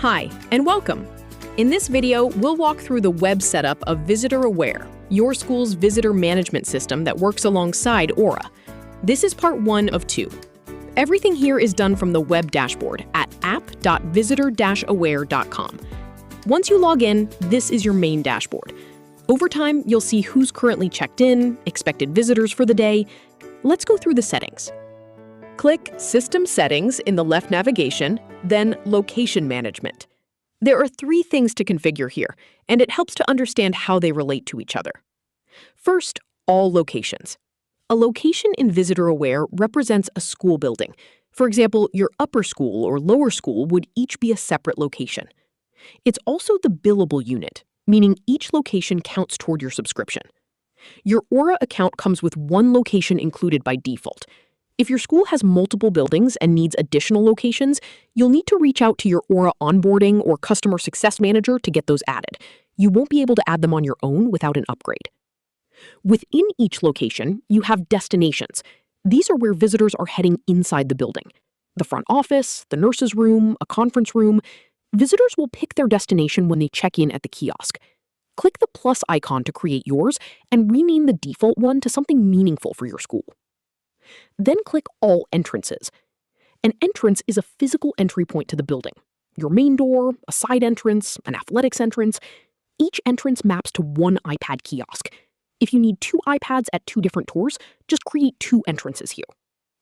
Hi, and welcome. In this video, we'll walk through the web setup of Visitor Aware, your school's visitor management system that works alongside Aura. This is part 1 of 2. Everything here is done from the web dashboard at app.visitor-aware.com. Once you log in, this is your main dashboard. Over time, you'll see who's currently checked in, expected visitors for the day. Let's go through the settings. Click System Settings in the left navigation, then Location Management. There are 3 things to configure here, and it helps to understand how they relate to each other. First, all locations. A location in Visitor Aware represents a school building. For example, your upper school or lower school would each be a separate location. It's also the billable unit, meaning each location counts toward your subscription. Your Aura account comes with 1 location included by default. If your school has multiple buildings and needs additional locations, you'll need to reach out to your Aura onboarding or customer success manager to get those added. You won't be able to add them on your own without an upgrade. Within each location, you have destinations. These are where visitors are heading inside the building. The front office, the nurse's room, a conference room. Visitors will pick their destination when they check in at the kiosk. Click the plus icon to create yours and rename the default one to something meaningful for your school. Then click All Entrances. An entrance is a physical entry point to the building. Your main door, a side entrance, an athletics entrance. Each entrance maps to 1 iPad kiosk. If you need 2 iPads at 2 different tours, just create 2 entrances here.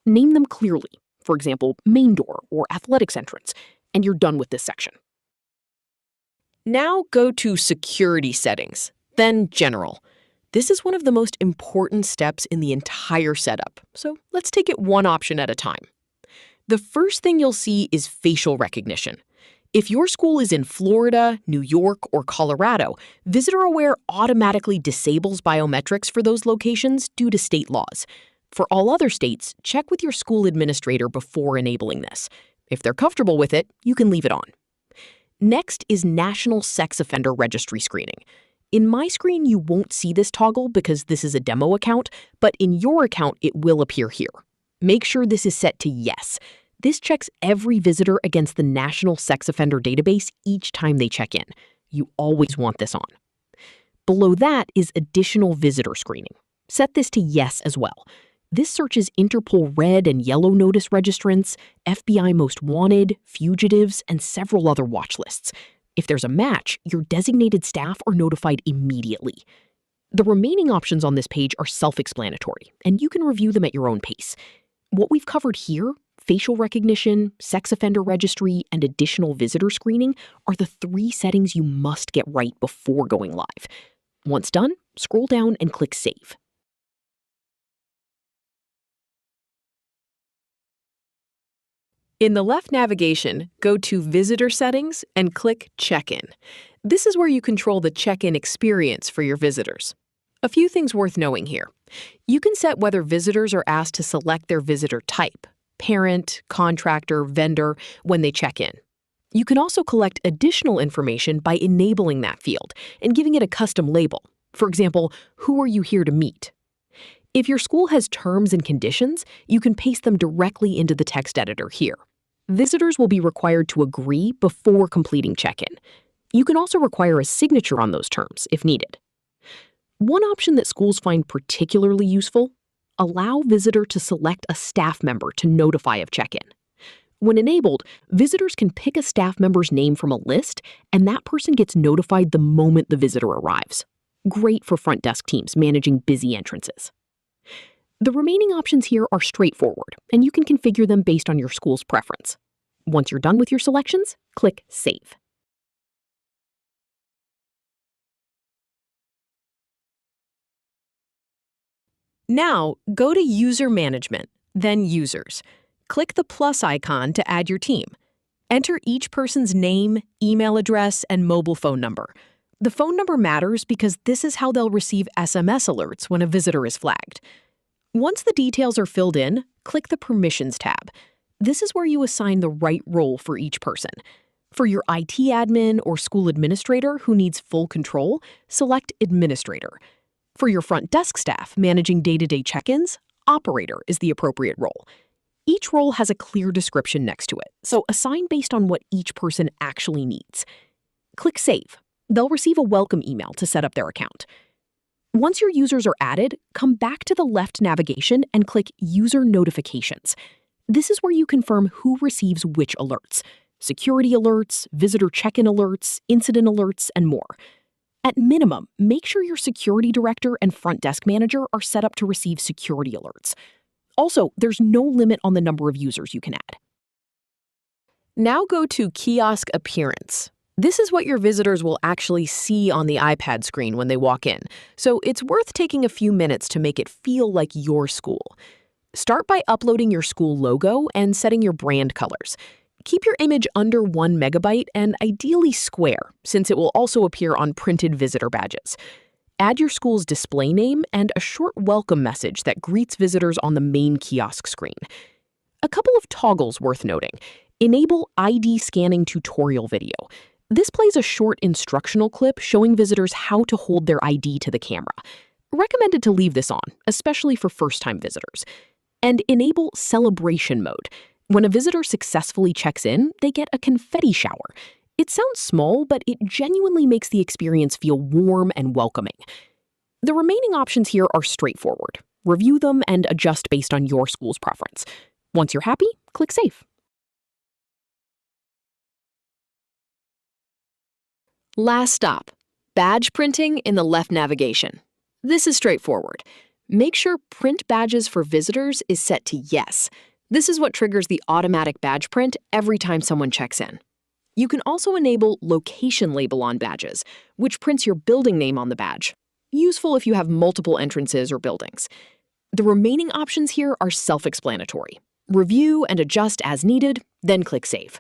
Name them clearly, for example, main door or athletics entrance, and you're done with this section. Now go to Security Settings, then General. This is one of the most important steps in the entire setup, so let's take it one option at a time. The first thing you'll see is facial recognition. If your school is in Florida, New York, or Colorado, Visitor Aware automatically disables biometrics for those locations due to state laws. For all other states, check with your school administrator before enabling this. If they're comfortable with it, you can leave it on. Next is National Sex Offender Registry screening. In my screen, you won't see this toggle because this is a demo account, but in your account, it will appear here. Make sure this is set to Yes. This checks every visitor against the National Sex Offender Database each time they check in. You always want this on. Below that is Additional Visitor Screening. Set this to Yes as well. This searches Interpol Red and Yellow Notice registrants, FBI Most Wanted, fugitives, and several other watch lists. If there's a match, your designated staff are notified immediately. The remaining options on this page are self-explanatory, and you can review them at your own pace. What we've covered here, facial recognition, sex offender registry, and additional visitor screening, are the 3 settings you must get right before going live. Once done, scroll down and click Save. In the left navigation, go to Visitor Settings and click Check-in. This is where you control the check-in experience for your visitors. A few things worth knowing here. You can set whether visitors are asked to select their visitor type, parent, contractor, vendor, when they check in. You can also collect additional information by enabling that field and giving it a custom label. For example, who are you here to meet? If your school has terms and conditions, you can paste them directly into the text editor here. Visitors will be required to agree before completing check-in. You can also require a signature on those terms if needed. One option that schools find particularly useful: allow visitor to select a staff member to notify of check-in. When enabled, visitors can pick a staff member's name from a list, and that person gets notified the moment the visitor arrives. Great for front desk teams managing busy entrances. The remaining options here are straightforward, and you can configure them based on your school's preference. Once you're done with your selections, click Save. Now, go to User Management, then Users. Click the plus icon to add your team. Enter each person's name, email address, and mobile phone number. The phone number matters because this is how they'll receive SMS alerts when a visitor is flagged. Once the details are filled in, click the Permissions tab. This is where you assign the right role for each person. For your IT admin or school administrator who needs full control, select Administrator. For your front desk staff managing day-to-day check-ins, Operator is the appropriate role. Each role has a clear description next to it, so assign based on what each person actually needs. Click Save. They'll receive a welcome email to set up their account. Once your users are added, come back to the left navigation and click User Notifications. This is where you confirm who receives which alerts: security alerts, visitor check-in alerts, incident alerts, and more. At minimum, make sure your security director and front desk manager are set up to receive security alerts. Also, there's no limit on the number of users you can add. Now go to Kiosk Appearance. This is what your visitors will actually see on the iPad screen when they walk in, so it's worth taking a few minutes to make it feel like your school. Start by uploading your school logo and setting your brand colors. Keep your image under 1 megabyte and ideally square, since it will also appear on printed visitor badges. Add your school's display name and a short welcome message that greets visitors on the main kiosk screen. A couple of toggles worth noting. Enable ID scanning tutorial video. This plays a short instructional clip showing visitors how to hold their ID to the camera. Recommended to leave this on, especially for first-time visitors. And enable celebration mode. When a visitor successfully checks in, they get a confetti shower. It sounds small, but it genuinely makes the experience feel warm and welcoming. The remaining options here are straightforward. Review them and adjust based on your school's preference. Once you're happy, click Save. Last stop, badge printing in the left navigation. This is straightforward. Make sure Print Badges for Visitors is set to Yes. This is what triggers the automatic badge print every time someone checks in. You can also enable Location Label on badges, which prints your building name on the badge. Useful if you have multiple entrances or buildings. The remaining options here are self-explanatory. Review and adjust as needed, then click Save.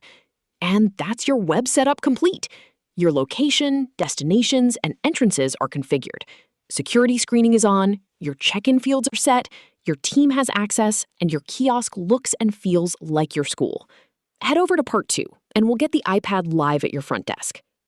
And that's your web setup complete. Your location, destinations, and entrances are configured. Security screening is on, your check-in fields are set, your team has access, and your kiosk looks and feels like your school. Head over to Part 2, and we'll get the iPad live at your front desk.